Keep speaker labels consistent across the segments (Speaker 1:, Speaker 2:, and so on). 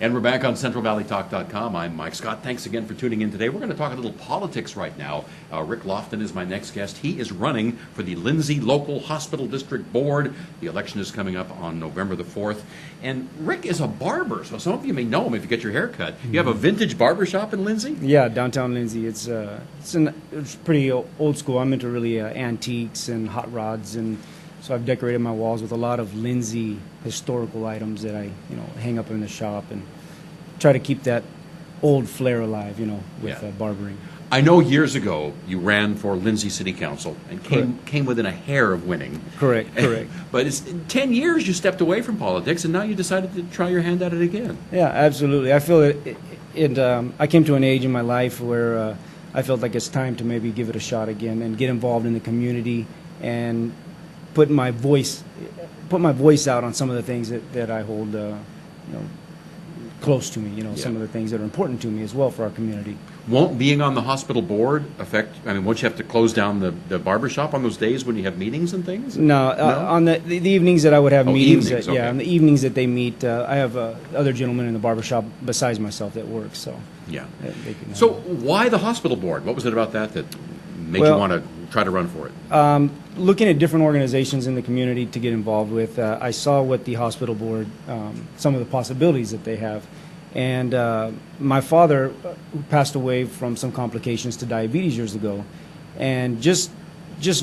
Speaker 1: And we're back on CentralValleyTalk.com. I'm Mike Scott. Thanks again for tuning in today. We're going to talk a little politics right now. Rick Loftin is my next guest. He is running for the Lindsay Local Hospital District Board. The election is coming up on November the 4th. And Rick is a barber, so some of you may know him if you get your hair cut. You have a vintage barber shop in Lindsay?
Speaker 2: Yeah, downtown Lindsay. It's pretty old school. I'm into really antiques and hot rods, and so I've decorated my walls with a lot of Lindsay historical items that I hang up in the shop and try to keep that old flair alive, with barbering.
Speaker 1: I know years ago you ran for Lindsay City Council and came within a hair of winning.
Speaker 2: Correct.
Speaker 1: But it's in 10 years you stepped away from politics, and now you decided to try your hand at it again.
Speaker 2: Yeah, absolutely. I feel I came to an age in my life where I felt like it's time to maybe give it a shot again and get involved in the community and put my voice out on some of the things that I hold close to me, some of the things that are important to me as well for our community.
Speaker 1: Won't being on the hospital board affect, won't you have to close down the barber shop on those days when you have meetings and things?
Speaker 2: No, on the evenings that I would have meetings,
Speaker 1: evenings, okay.
Speaker 2: on the evenings that they meet, I have other gentlemen in the barber shop besides myself that work, so.
Speaker 1: Yeah.
Speaker 2: They can,
Speaker 1: so why the hospital board? What was it about that made you want to try to run for it?
Speaker 2: Looking at different organizations in the community to get involved with, I saw what the hospital board, some of the possibilities that they have. And my father passed away from some complications to diabetes years ago. And just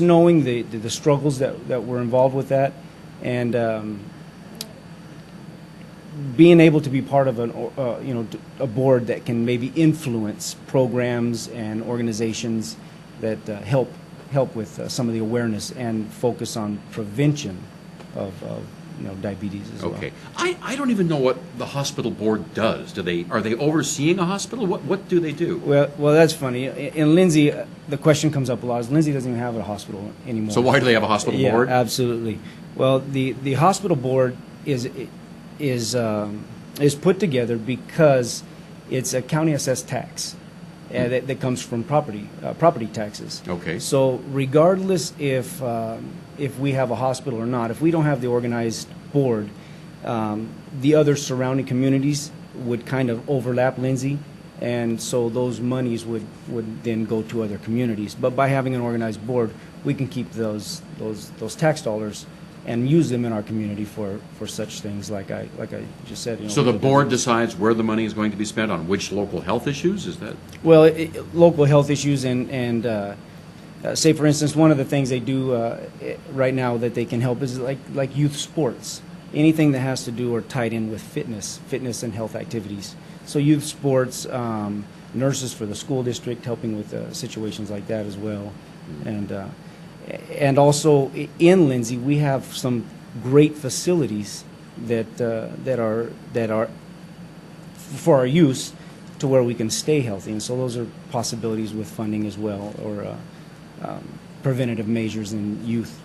Speaker 2: knowing the struggles that were involved with that, and being able to be part of a board that can maybe influence programs and organizations that help with some of the awareness and focus on prevention of diabetes as well.
Speaker 1: Okay. I don't even know what the hospital board does. Are they overseeing a hospital? What do they do?
Speaker 2: Well, that's funny. In Lindsay, the question comes up a lot. Lindsay doesn't even have a hospital anymore.
Speaker 1: So why do they have a hospital board?
Speaker 2: Yeah, absolutely. Well, the hospital board is put together because it's a county assessed tax. That comes from property taxes.
Speaker 1: Okay.
Speaker 2: So regardless if we have a hospital or not, if we don't have the organized board, the other surrounding communities would kind of overlap Lindsay, and so those monies would then go to other communities. But by having an organized board, we can keep those tax dollars and use them in our community for such things like I just said.
Speaker 1: So the board decides where the money is going to be spent on which local health issues? Is that?
Speaker 2: Well, local health issues and say, for instance, one of the things they do right now that they can help is like youth sports. Anything that has to do or tied in with fitness and health activities. So youth sports, nurses for the school district helping with situations like that as well. And also in Lindsay, we have some great facilities that are for our use to where we can stay healthy. And so those are possibilities with funding as well, or preventative measures in youth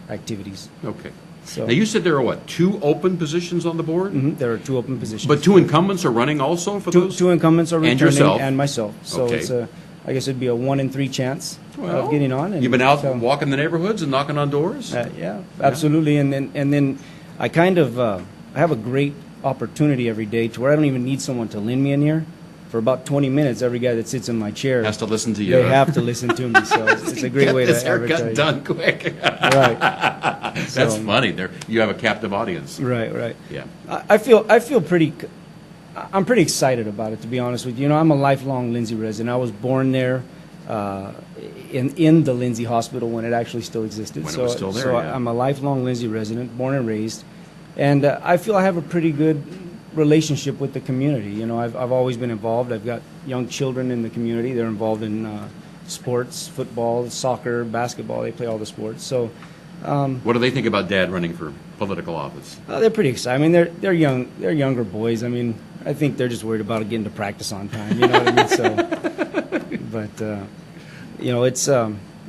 Speaker 2: activities.
Speaker 1: Okay.
Speaker 2: So,
Speaker 1: now you said there are 2 open positions on the board?
Speaker 2: Mm-hmm, there are 2 open positions.
Speaker 1: But 2 incumbents are running also for those?
Speaker 2: 2 incumbents are returning,
Speaker 1: and yourself?
Speaker 2: And myself. So
Speaker 1: okay.
Speaker 2: I guess it'd be a 1 in 3 chance of getting on. And
Speaker 1: you've been out walking the neighborhoods and knocking on doors?
Speaker 2: Yeah, absolutely. And then I kind of I have a great opportunity every day to where I don't even need someone to lend me in here. For about 20 minutes, every guy that sits in my chair
Speaker 1: has to listen to you.
Speaker 2: They have to listen to me. So it's a great way to advertise.
Speaker 1: Get this haircut done quick.
Speaker 2: Right.
Speaker 1: That's funny. You have a captive audience.
Speaker 2: Right.
Speaker 1: Yeah.
Speaker 2: I feel pretty. I'm pretty excited about it, to be honest with you. I'm a lifelong Lindsay resident. I was born there, in the Lindsay Hospital when it actually still existed.
Speaker 1: When it was still there.
Speaker 2: So
Speaker 1: yeah.
Speaker 2: I'm a lifelong Lindsay resident, born and raised, and I feel I have a pretty good relationship with the community. I've always been involved. I've got young children in the community. They're involved in sports, football, soccer, basketball. They play all the sports. So.
Speaker 1: What do they think about Dad running for political office?
Speaker 2: They're pretty excited. They're young. They're younger boys. I think they're just worried about getting to practice on time. You know what I mean? So, but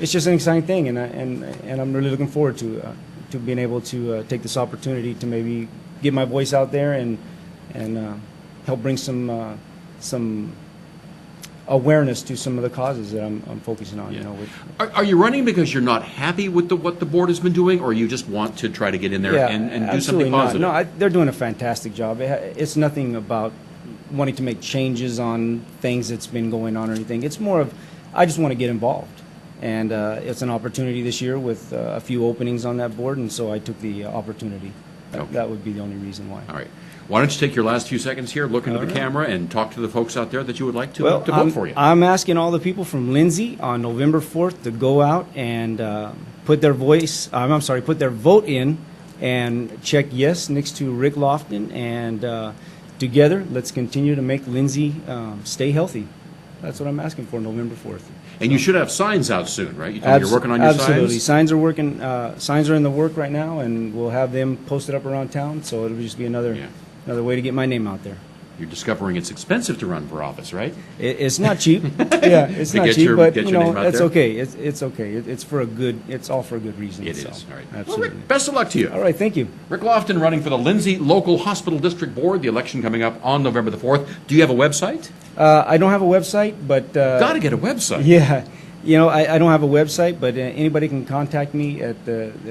Speaker 2: it's just an exciting thing, and I'm really looking forward to being able to take this opportunity to maybe get my voice out there and help bring some awareness to some of the causes that I'm focusing on.
Speaker 1: Yeah.
Speaker 2: You know,
Speaker 1: Are you running because you're not happy with what the board has been doing, or you just want to try to get in there and do
Speaker 2: absolutely
Speaker 1: something
Speaker 2: not.
Speaker 1: positive?
Speaker 2: No, they're doing a fantastic job. It's nothing about wanting to make changes on things that's been going on or anything. It's more of I just want to get involved. And it's an opportunity this year with a few openings on that board, and so I took the opportunity.
Speaker 1: Okay.
Speaker 2: That would be the only reason why.
Speaker 1: All right. Why don't you take your last few seconds here, look into the camera, and talk to the folks out there that you would like to vote for you?
Speaker 2: I'm asking all the people from Lindsay on November 4th to go out and put their put their vote in and check yes next to Rick Loftin, and together, let's continue to make Lindsay stay healthy. That's what I'm asking for November 4th.
Speaker 1: And you should have signs out soon, right? You told me you're working on your
Speaker 2: Absolutely.
Speaker 1: signs?
Speaker 2: Signs are working. Signs are in the work right now, and we'll have them posted up around town, so it'll just be another way to get my name out there.
Speaker 1: You're discovering it's expensive to run for office, right?
Speaker 2: It's not cheap. Yeah, it's
Speaker 1: To
Speaker 2: not
Speaker 1: get
Speaker 2: cheap,
Speaker 1: your-
Speaker 2: but
Speaker 1: get
Speaker 2: you
Speaker 1: your
Speaker 2: know,
Speaker 1: name out
Speaker 2: it's
Speaker 1: there?
Speaker 2: okay. It's okay. It's for a good. It's all for a good reason.
Speaker 1: It
Speaker 2: so.
Speaker 1: is. All right. Well,
Speaker 2: Absolutely.
Speaker 1: Rick, best of luck to you.
Speaker 2: All right. Thank you.
Speaker 1: Rick Loftin running for the Lindsay Local Hospital District Board, the election coming up on November the 4th. Do you have a website?
Speaker 2: I don't have a website, but
Speaker 1: Got to get a website.
Speaker 2: yeah. You know, I don't have a website, but anybody can contact me at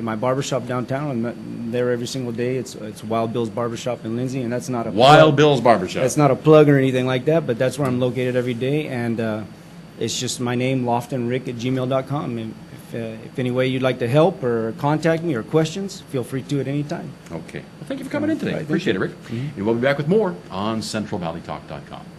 Speaker 2: my barbershop downtown. I'm there every single day. It's Wild Bill's Barbershop in Lindsay, and that's not a
Speaker 1: Wild Bill's Barbershop.
Speaker 2: That's not a plug or anything like that, but that's where I'm located every day, and it's just my name, loftinrick@gmail.com. And if any way you'd like to help or contact me or questions, feel free to at any time.
Speaker 1: Okay. Well, thank you for coming in today.
Speaker 2: All right, thank
Speaker 1: Appreciate it,
Speaker 2: you.
Speaker 1: Rick. And we'll be back with more on CentralValleyTalk.com.